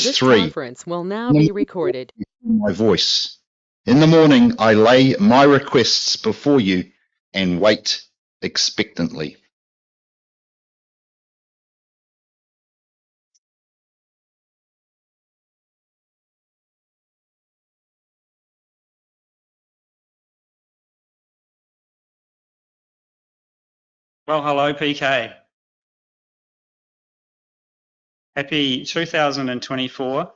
This 3. conference will now be recorded. My voice. In the morning I lay my requests before you and wait expectantly. Well, hello, PK. Happy 2024.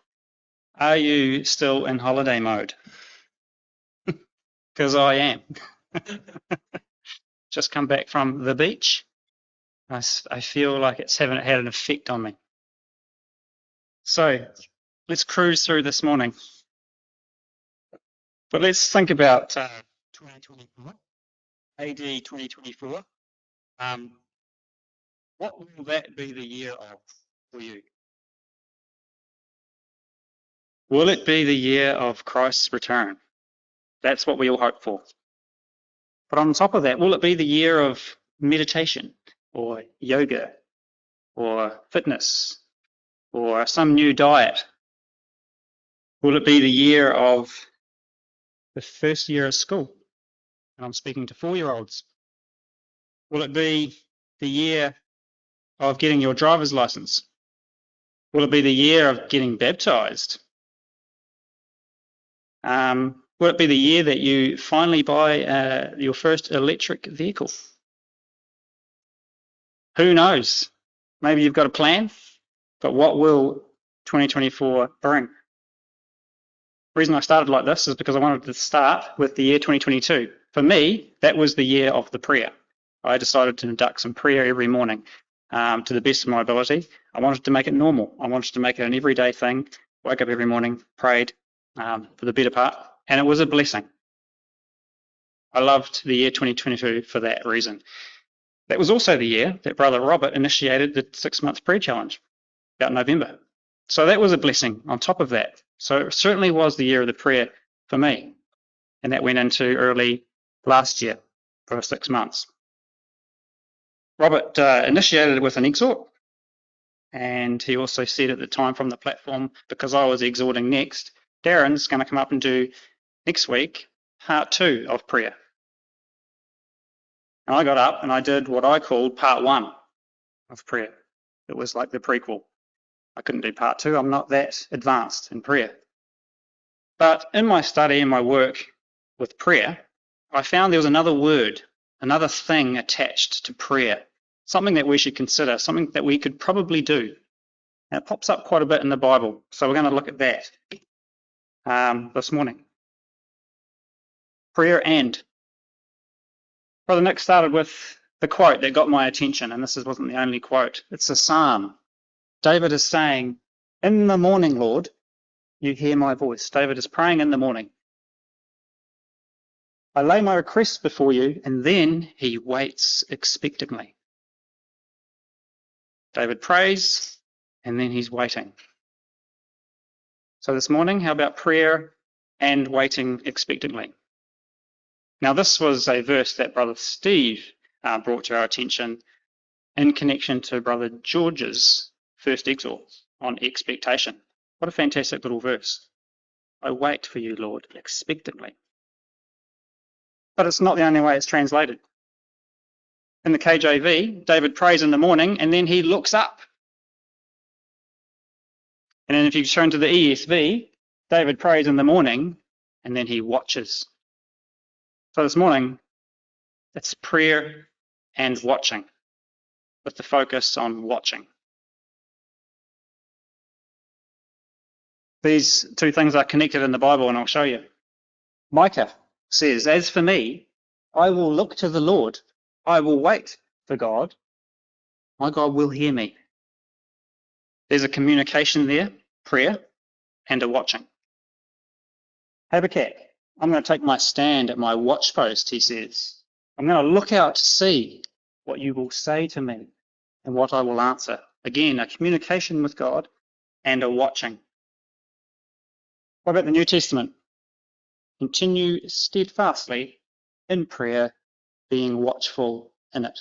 Are you still in holiday mode? Because I am. Just come back from the beach. I feel like it's had an effect on me. So let's cruise through this morning. But let's think about 2024, AD 2024. What will that be the year of for you? Will it be the year of Christ's return? That's what we all hope for. But on top of that, will it be the year of meditation or yoga or fitness or some new diet? Will it be the year of the first year of school? And I'm speaking to 4-year-olds. Will it be the year of getting your driver's license? Will it be the year of getting baptized? Will it be the year that you finally buy your first electric vehicle? Who knows? Maybe you've got a plan, but what will 2024 bring? The reason I started like this is because I wanted to start with the year 2022. For me, that was the year of the prayer. I decided to induct some prayer every morning to the best of my ability. I wanted to make it normal. I wanted to make it an everyday thing. Woke up every morning, prayed for the better part, and it was a blessing. I loved the year 2022 for that reason. That was also the year that Brother Robert initiated the 6-month prayer challenge, about November. So that was a blessing on top of that. So it certainly was the year of the prayer for me. And that went into early last year for 6 months. Robert initiated it with an exhort. And he also said at the time from the platform, because I was exhorting next, Darryn's going to come up and do next week part 2 of prayer. And I got up and I did what I called part 1 of prayer. It was like the prequel. I couldn't do part 2. I'm not that advanced in prayer. But in my study and my work with prayer, I found there was another word, another thing attached to prayer, something that we should consider, something that we could probably do. And it pops up quite a bit in the Bible. So we're going to look at that this morning. Prayer and. Brother Nick started with the quote that got my attention, and this wasn't the only quote. It's a psalm. David is saying, "In the morning, Lord, you hear my voice." David is praying in the morning. I lay my requests before you, and then he waits expectantly. David prays, and then he's waiting. So this morning, how about prayer and waiting expectantly? Now, this was a verse that Brother Steve brought to our attention in connection to Brother George's first exhort on expectation. What a fantastic little verse. I wait for you, Lord, expectantly. But it's not the only way it's translated. In the KJV, David prays in the morning and then he looks up. And then if you turn to the ESV, David prays in the morning and then he watches. So this morning, it's prayer and watching, with the focus on watching. These two things are connected in the Bible, and I'll show you. Micah says, "As for me, I will look to the Lord. I will wait for God. My God will hear me." There's a communication there, prayer, and a watching. Habakkuk, "I'm going to take my stand at my watch post," he says. "I'm going to look out to see what you will say to me and what I will answer." Again, a communication with God and a watching. What about the New Testament? "Continue steadfastly in prayer, being watchful in it."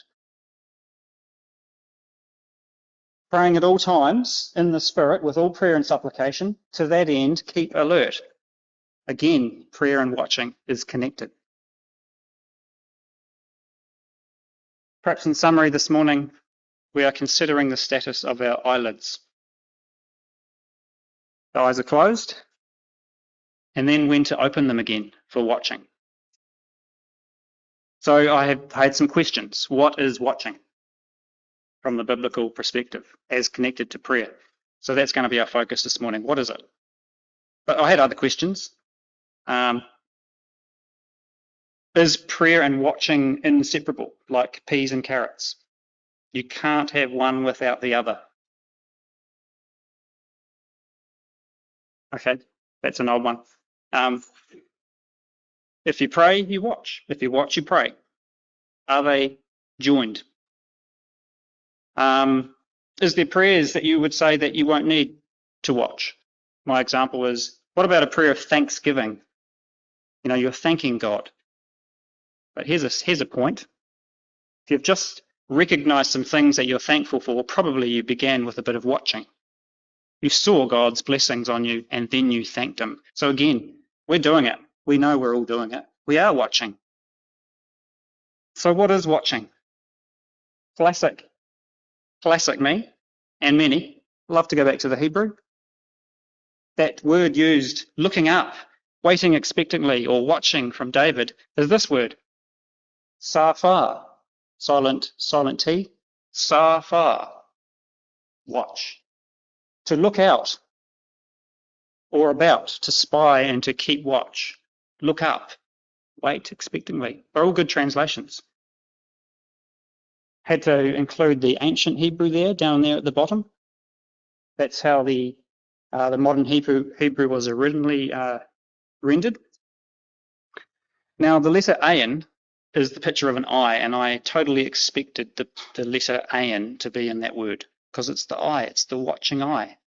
Praying at all times in the Spirit with all prayer and supplication. To that end, keep alert. Again, prayer and watching is connected. Perhaps in summary this morning, we are considering the status of our eyelids. The eyes are closed, and then when to open them again for watching. So I have had some questions. What is watching from the biblical perspective as connected to prayer? So that's going to be our focus this morning. What is it? But I had other questions. Is prayer and watching inseparable, like peas and carrots? You can't have one without the other. Okay, that's an old one. If you pray, you watch. If you watch, you pray. Are they joined? Is there prayers that you would say that you won't need to watch? My example is, what about a prayer of thanksgiving? You know, you're thanking God. But here's a point. If you've just recognized some things that you're thankful for, probably you began with a bit of watching. You saw God's blessings on you and then you thanked Him. So again, we're doing it. We know we're all doing it. We are watching. So what is watching? Classic me and many love to go back to the Hebrew. That word used, looking up, waiting expectantly, or watching from David, is this word, safar, silent T, safar, watch. To look out or about, to spy and to keep watch. Look up, wait expectantly. They're all good translations. Had to include the ancient Hebrew there, down there at the bottom. That's how the modern Hebrew was originally rendered. Now, the letter Ayin is the picture of an eye, and I totally expected the letter Ayin to be in that word, because it's the eye, it's the watching eye.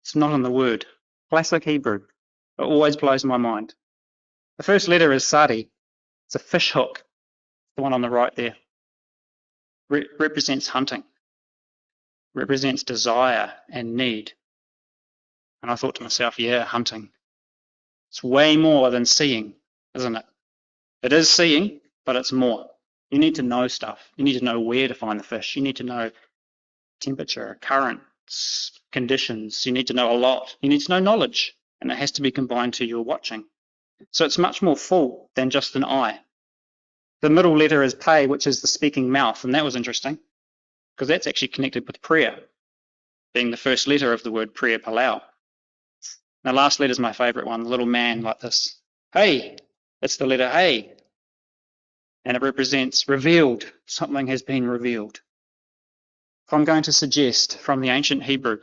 It's not in the word. Classic Hebrew. It always blows my mind. The first letter is Sadi. It's a fish hook, the one on the right there. Represents hunting, represents desire and need. And I thought to myself, yeah, hunting. It's way more than seeing, isn't it? It is seeing, but it's more. You need to know stuff. You need to know where to find the fish. You need to know temperature, currents, conditions. You need to know a lot. You need to know knowledge, and it has to be combined to your watching. So it's much more full than just an eye. The middle letter is Pei, which is the speaking mouth, and that was interesting because that's actually connected with prayer, being the first letter of the word prayer, palau. The last letter is my favorite one, the little man like this. Hey, it's the letter hey, and it represents revealed. Something has been revealed. If I'm going to suggest from the ancient Hebrew,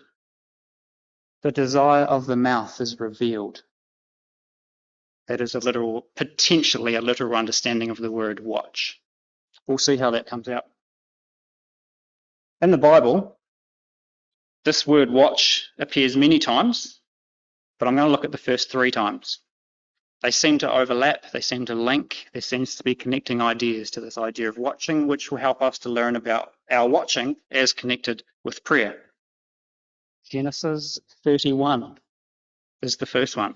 the desire of the mouth is revealed. That is potentially a literal understanding of the word watch. We'll see how that comes out. In the Bible, this word watch appears many times, but I'm going to look at the first 3 times. They seem to overlap, they seem to link, there seems to be connecting ideas to this idea of watching, which will help us to learn about our watching as connected with prayer. Genesis 31 is the first one.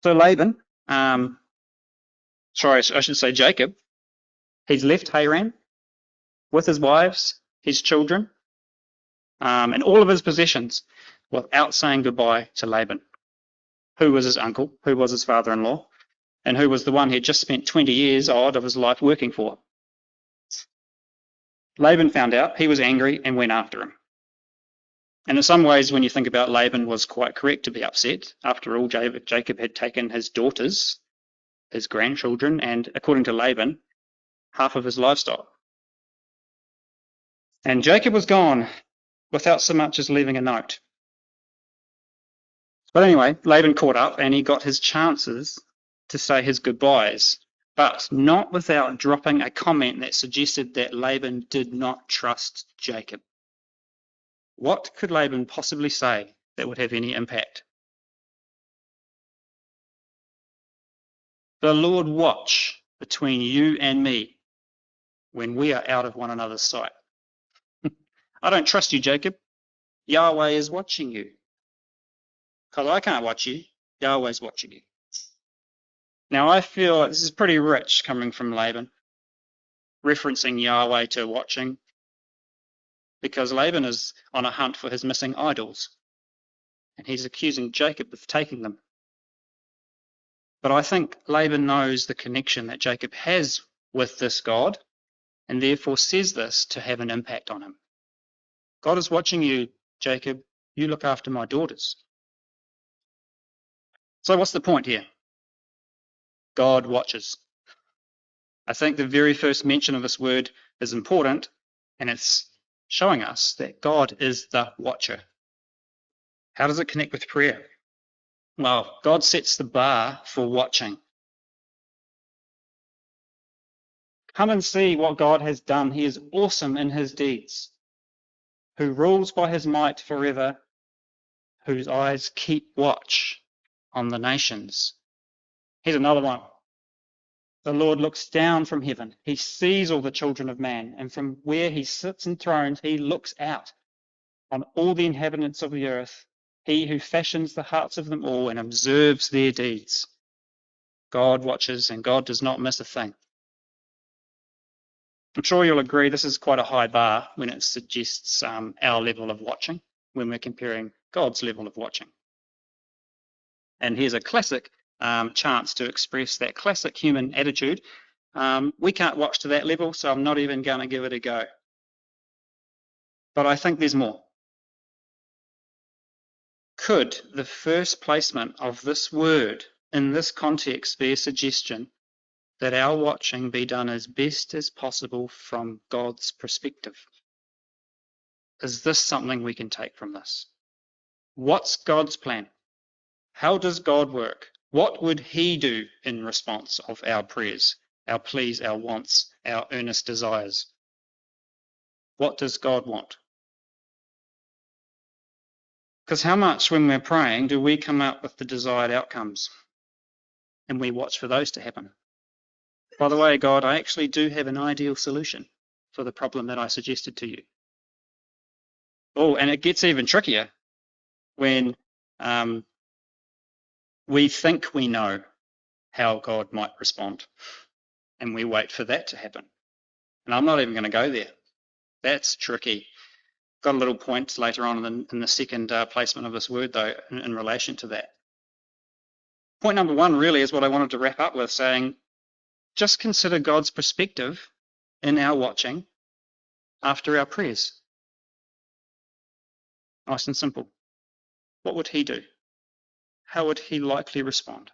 So Laban, I should say Jacob, he's left Haran with his wives, his children, and all of his possessions without saying goodbye to Laban, who was his uncle, who was his father-in-law, and who was the one he'd just spent 20 years odd of his life working for. Laban found out, he was angry and went after him. And in some ways, when you think about Laban, was quite correct to be upset. After all, Jacob had taken his daughters, his grandchildren, and according to Laban, half of his livestock. And Jacob was gone without so much as leaving a note. But anyway, Laban caught up and he got his chances to say his goodbyes, but not without dropping a comment that suggested that Laban did not trust Jacob. What could Laban possibly say that would have any impact? The Lord watch between you and me when we are out of one another's sight. I don't trust you, Jacob. Yahweh is watching you. Because I can't watch you. Yahweh's watching you. Now I feel like this is pretty rich coming from Laban, referencing Yahweh to watching, because Laban is on a hunt for his missing idols, and he's accusing Jacob of taking them. But I think Laban knows the connection that Jacob has with this God, and therefore says this to have an impact on him. God is watching you, Jacob. You look after my daughters. So what's the point here? God watches. I think the very first mention of this word is important, and it's showing us that God is the watcher. How does it connect with prayer? Well, God sets the bar for watching. Come and see what God has done. He is awesome in his deeds, who rules by his might forever, whose eyes keep watch on the nations. Here's another one. The Lord looks down from heaven. He sees all the children of man, and from where he sits enthroned, he looks out on all the inhabitants of the earth, he who fashions the hearts of them all and observes their deeds. God watches, and God does not miss a thing. I'm sure you'll agree this is quite a high bar when it suggests our level of watching, when we're comparing God's level of watching. And here's a classic chance to express that classic human attitude. We can't watch to that level, so I'm not even going to give it a go. But I think there's more. Could the first placement of this word in this context be a suggestion that our watching be done as best as possible from God's perspective? Is this something we can take from this? What's God's plan? How does God work? What would he do in response of our prayers, our pleas, our wants, our earnest desires? What does God want? Because how much when we're praying do we come up with the desired outcomes and we watch for those to happen? By the way, God, I actually do have an ideal solution for the problem that I suggested to you. Oh, and it gets even trickier when we think we know how God might respond, and we wait for that to happen. And I'm not even going to go there. That's tricky. Got a little point later on in the second placement of this word, though, in relation to that. Point number one really is what I wanted to wrap up with, saying, just consider God's perspective in our watching after our prayers. Nice and simple. What would he do? How would he likely respond?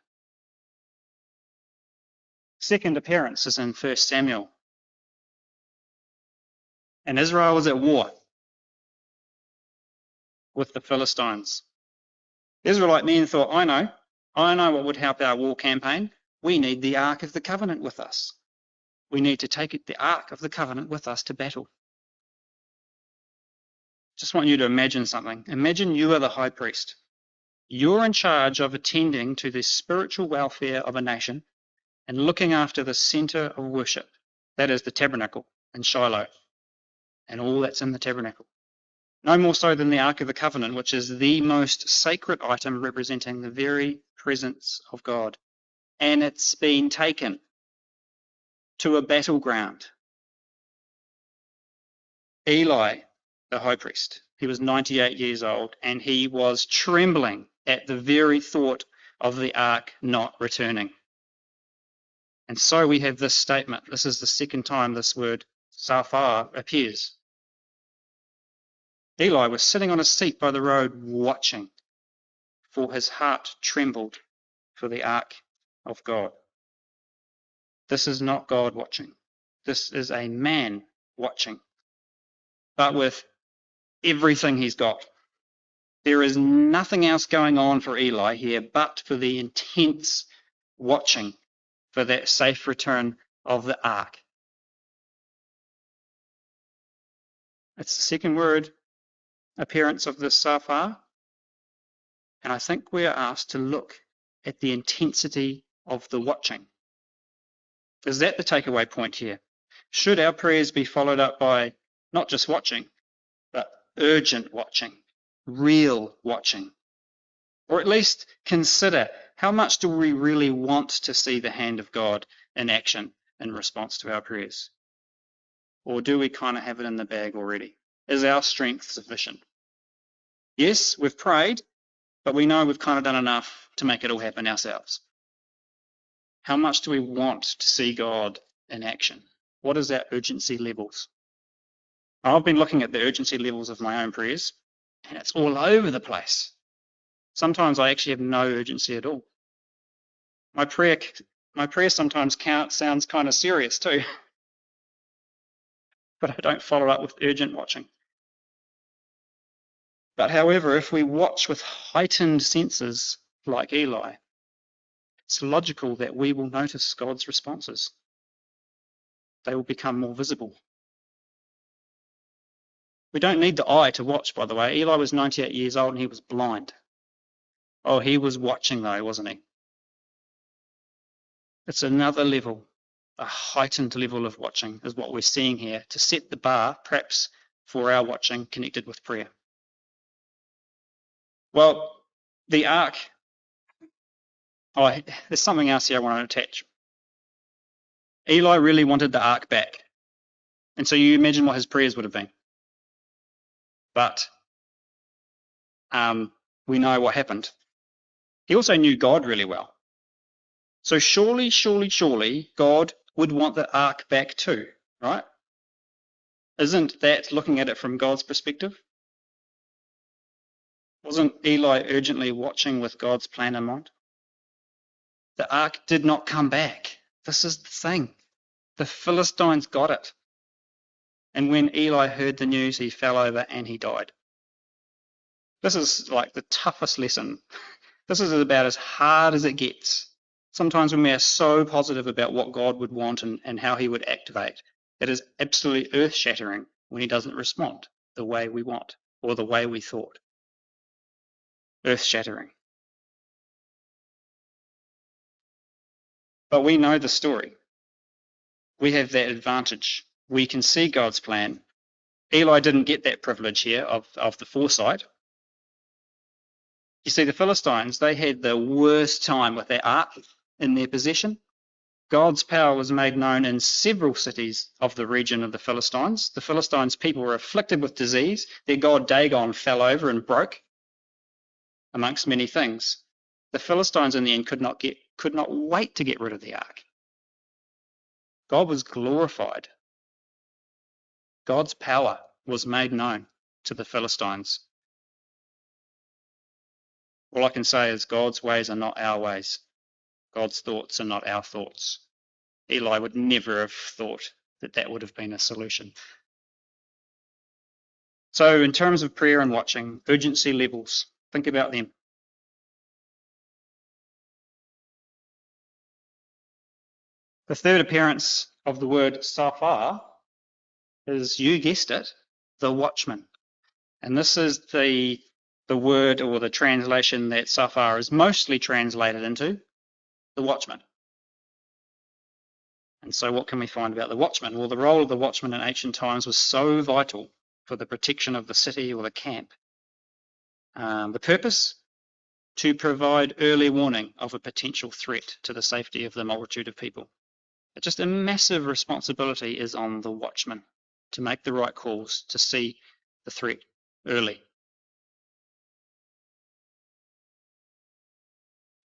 Second appearance is in 1 Samuel. And Israel was at war with the Philistines. The Israelite men thought, I know what would help our war campaign. We need the Ark of the Covenant with us. We need to take the Ark of the Covenant with us to battle. Just want you to imagine something. Imagine you are the high priest. You're in charge of attending to the spiritual welfare of a nation and looking after the center of worship. That is the tabernacle in Shiloh and all that's in the tabernacle. No more so than the Ark of the Covenant, which is the most sacred item representing the very presence of God. And it's been taken to a battleground. Eli, the high priest, he was 98 years old, and he was trembling at the very thought of the ark not returning. And so we have this statement. This is the second time this word Safar appears. Eli was sitting on a seat by the road watching, for his heart trembled for the ark of God. This is not God watching. This is a man watching, but with everything he's got. There is nothing else going on for Eli here but for the intense watching for that safe return of the ark. It's the second word appearance of the Safar, and I think we are asked to look at the intensity of the watching. Is that the takeaway point here? Should our prayers be followed up by not just watching, but urgent watching, real watching? Or at least consider, how much do we really want to see the hand of God in action in response to our prayers? Or do we kind of have it in the bag already? Is our strength sufficient? Yes, we've prayed, but we know we've kind of done enough to make it all happen ourselves. How much do we want to see God in action? What is our urgency levels? I've been looking at the urgency levels of my own prayers, and it's all over the place. Sometimes I actually have no urgency at all. My prayer sometimes sounds kind of serious too, but I don't follow up with urgent watching. But however, if we watch with heightened senses like Eli, it's logical that we will notice God's responses. They will become more visible. We don't need the eye to watch, by the way. Eli was 98 years old and he was blind. Oh, he was watching though, wasn't he? It's another level, a heightened level of watching is what we're seeing here to set the bar, perhaps, for our watching connected with prayer. Well, the ark, there's something else here I want to attach. Eli really wanted the ark back. And so you imagine what his prayers would have been. But we know what happened. He also knew God really well. So surely God would want the ark back too, right? Isn't that looking at it from God's perspective? Wasn't Eli urgently watching with God's plan in mind? The ark did not come back. This is the thing. The Philistines got it. And when Eli heard the news, he fell over and he died. This is like the toughest lesson. This is about as hard as it gets. Sometimes when we are so positive about what God would want and how he would activate, it is absolutely earth-shattering when he doesn't respond the way we want or the way we thought. Earth-shattering. But we know the story. We have that advantage. We can see God's plan. Eli didn't get that privilege here of the foresight. You see, the Philistines, they had the worst time with their ark in their possession. God's power was made known in several cities of the region of the Philistines. The Philistines' people were afflicted with disease. Their god Dagon fell over and broke, amongst many things. The Philistines in the end could not wait to get rid of the ark. God was glorified. God's power was made known to the Philistines. All I can say is God's ways are not our ways. God's thoughts are not our thoughts. Eli would never have thought that would have been a solution. So in terms of prayer and watching, urgency levels, think about them. The third appearance of the word safar is, you guessed it, the watchman. And this is the word or the translation that safar is mostly translated into, the watchman. And so what can we find about the watchman? Well, the role of the watchman in ancient times was so vital for the protection of the city or the camp. The purpose? To provide early warning of a potential threat to the safety of the multitude of people. But just a massive responsibility is on the watchman to make the right calls, to see the threat early.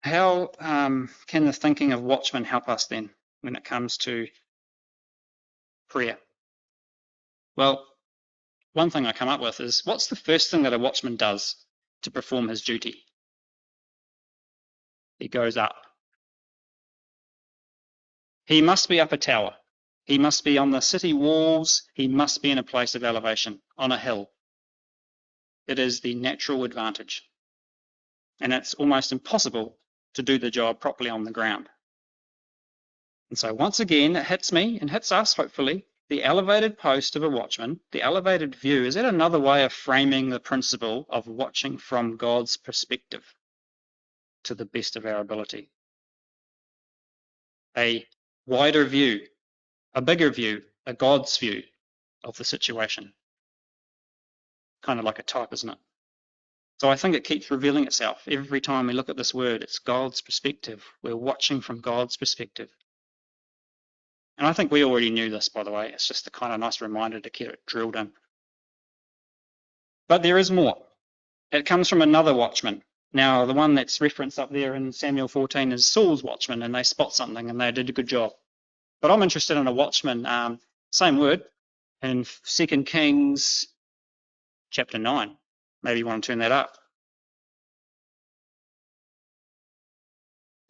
How can the thinking of watchmen help us then when it comes to prayer? Well, one thing I come up with is, what's the first thing that a watchman does to perform his duty? He goes up. He must be up a tower. He must be on the city walls. He must be in a place of elevation, on a hill. It is the natural advantage. And it's almost impossible to do the job properly on the ground. And so once again, it hits me and hits us, hopefully, the elevated post of a watchman, the elevated view, is that another way of framing the principle of watching from God's perspective to the best of our ability? A wider view, a bigger view, a God's view of the situation. Kind of like a type, isn't it? So I think it keeps revealing itself. Every time we look at this word, it's God's perspective. We're watching from God's perspective. And I think we already knew this, by the way. It's just a kind of nice reminder to get it drilled in. But there is more. It comes from another watchman. Now, the one that's referenced up there in Samuel 14 is Saul's watchman, and they spot something and they did a good job. But I'm interested in a watchman, same word, in 2 Kings chapter 9. Maybe you want to turn that up.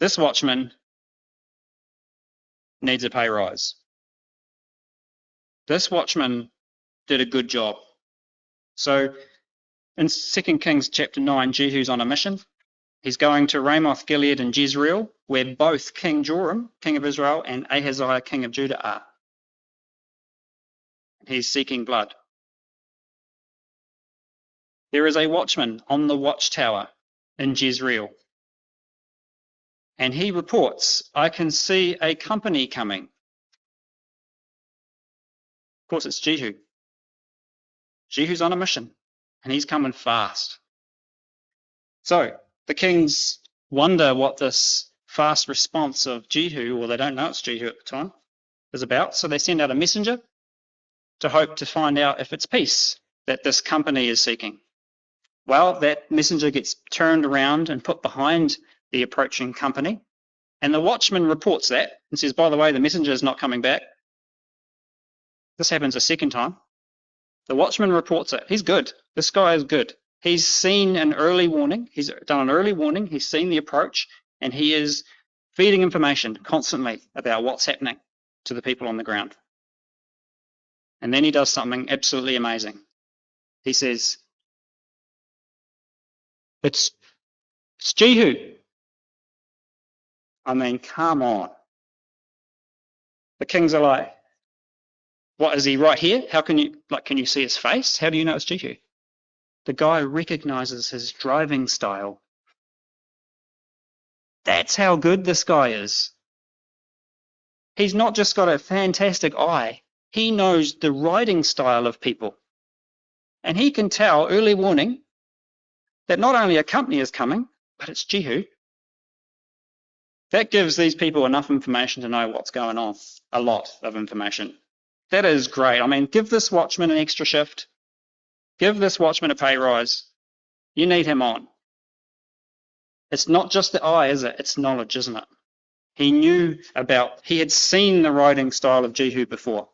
This watchman needs a pay rise. This watchman did a good job. So in 2 Kings chapter 9, Jehu's on a mission. He's going to Ramoth Gilead and Jezreel, where both King Joram, king of Israel, and Ahaziah, king of Judah, are. He's seeking blood. There is a watchman on the watchtower in Jezreel, and he reports, I can see a company coming. Of course, it's Jehu. Jehu's on a mission, and he's coming fast. So the kings wonder what this fast response of Jehu, or they don't know it's Jehu at the time, is about. So they send out a messenger to hope to find out if it's peace that this company is seeking. Well, that messenger gets turned around and put behind the approaching company, and the watchman reports that and says, by the way, the messenger is not coming back. This happens a second time. The watchman reports it. He's good. This guy is good. He's seen an early warning. He's done an early warning. He's seen the approach, and he is feeding information constantly about what's happening to the people on the ground. And then he does something absolutely amazing. He says, it's Jehu. I mean, come on. The kings are like, what, is he right here? How can you see his face? How do you know it's Jehu? The guy recognizes his driving style. That's how good this guy is. He's not just got a fantastic eye. He knows the riding style of people. And he can tell early warning that not only a company is coming, but it's Jehu. That gives these people enough information to know what's going on. A lot of information. That is great. I mean, give this watchman an extra shift. Give this watchman a pay rise. You need him on. It's not just the eye, is it? It's knowledge, isn't it? He had seen the riding style of Jehu before.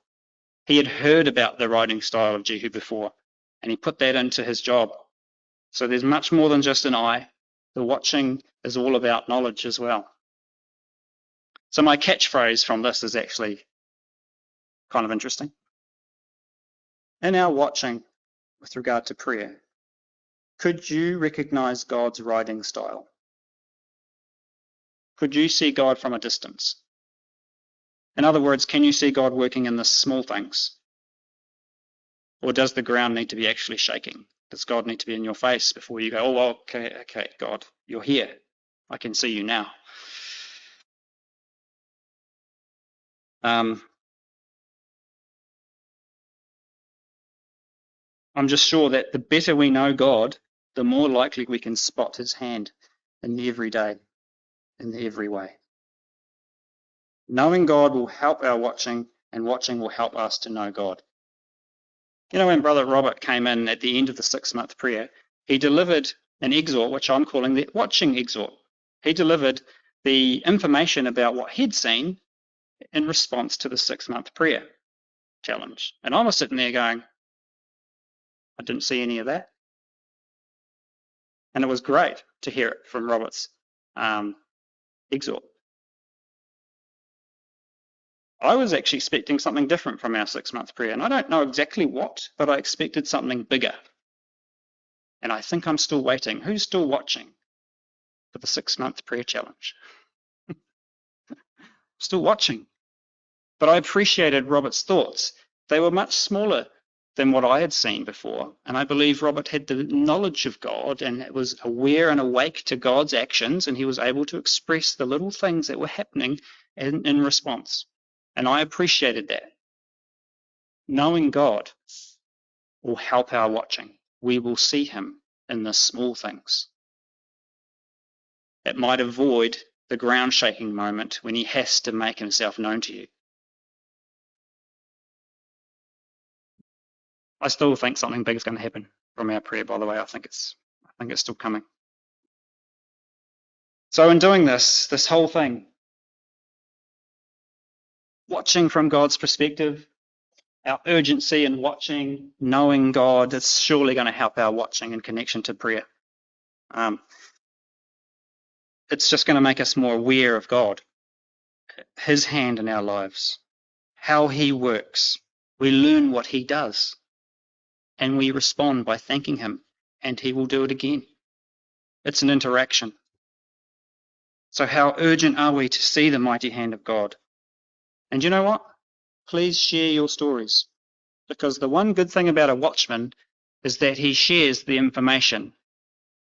He had heard about the riding style of Jehu before, and he put that into his job. So there's much more than just an eye. The watching is all about knowledge as well. So my catchphrase from this is actually kind of interesting. In our watching with regard to prayer, could you recognize God's riding style? Could you see God from a distance? In other words, can you see God working in the small things? Or does the ground need to be actually shaking? Does God need to be in your face before you go, oh, okay, God, you're here. I can see you now. I'm just sure that the better we know God, the more likely we can spot his hand in the everyday, in the every way. Knowing God will help our watching, and watching will help us to know God. You know, when Brother Robert came in at the end of the 6-month prayer, he delivered an exhort, which I'm calling the watching exhort. He delivered the information about what he'd seen in response to the 6-month prayer challenge. And I was sitting there going, I didn't see any of that. And it was great to hear it from Robert's exhort. I was actually expecting something different from our 6-month prayer, and I don't know exactly what, but I expected something bigger. And I think I'm still waiting. Who's still watching for the 6-month prayer challenge? Still watching. But I appreciated Robert's thoughts. They were much smaller than what I had seen before, and I believe Robert had the knowledge of God and was aware and awake to God's actions, and he was able to express the little things that were happening in response. And I appreciated that. Knowing God will help our watching. We will see him in the small things. It might avoid the ground shaking moment when he has to make himself known to you. I still think something big is going to happen from our prayer, by the way. I think it's still coming. So in doing this whole thing, watching from God's perspective, our urgency in watching, knowing God, is surely going to help our watching in connection to prayer. It's just going to make us more aware of God, his hand in our lives, how he works. We learn what he does, and we respond by thanking him, and he will do it again. It's an interaction. So how urgent are we to see the mighty hand of God? And you know what? Please share your stories, because the one good thing about a watchman is that he shares the information.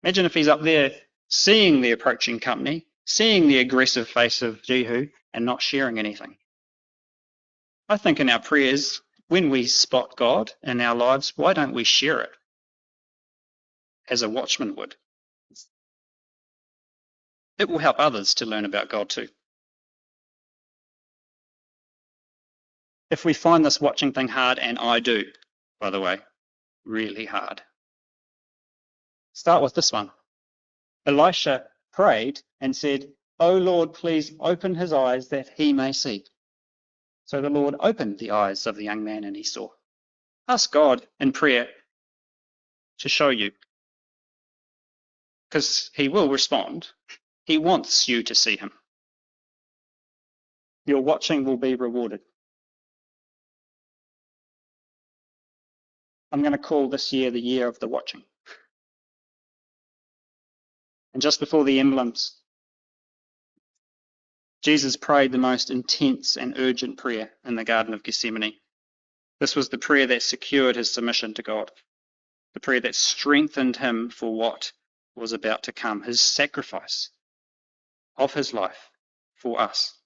Imagine if he's up there seeing the approaching company, seeing the aggressive face of Jehu, and not sharing anything. I think in our prayers, when we spot God in our lives, why don't we share it as a watchman would? It will help others to learn about God too. If we find this watching thing hard, and I do, by the way, really hard, start with this one. Elisha prayed and said, "O Lord, please open his eyes that he may see." So the Lord opened the eyes of the young man and he saw. Ask God in prayer to show you, because he will respond. He wants you to see him. Your watching will be rewarded. I'm going to call this year the year of the watching. And just before the emblems, Jesus prayed the most intense and urgent prayer in the Garden of Gethsemane. This was the prayer that secured his submission to God, the prayer that strengthened him for what was about to come, his sacrifice of his life for us.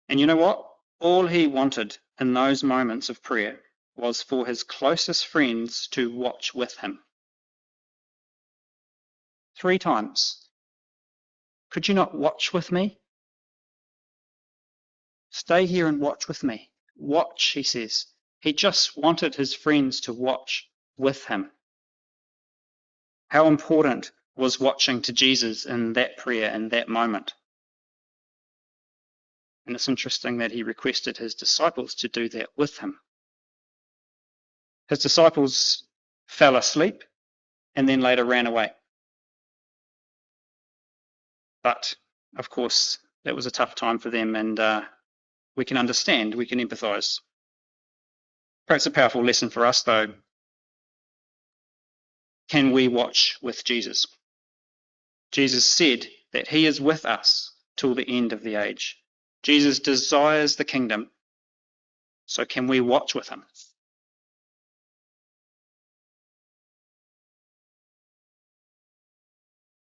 And you know what? All he wanted in those moments of prayer was for his closest friends to watch with him. 3 times. Could you not watch with me? Stay here and watch with me. Watch, he says. He just wanted his friends to watch with him. How important was watching to Jesus in that prayer, in that moment? And it's interesting that he requested his disciples to do that with him. His disciples fell asleep and then later ran away. But, of course, that was a tough time for them, and we can understand, we can empathise. Perhaps a powerful lesson for us, though. Can we watch with Jesus? Jesus said that he is with us till the end of the age. Jesus desires the kingdom. So can we watch with him?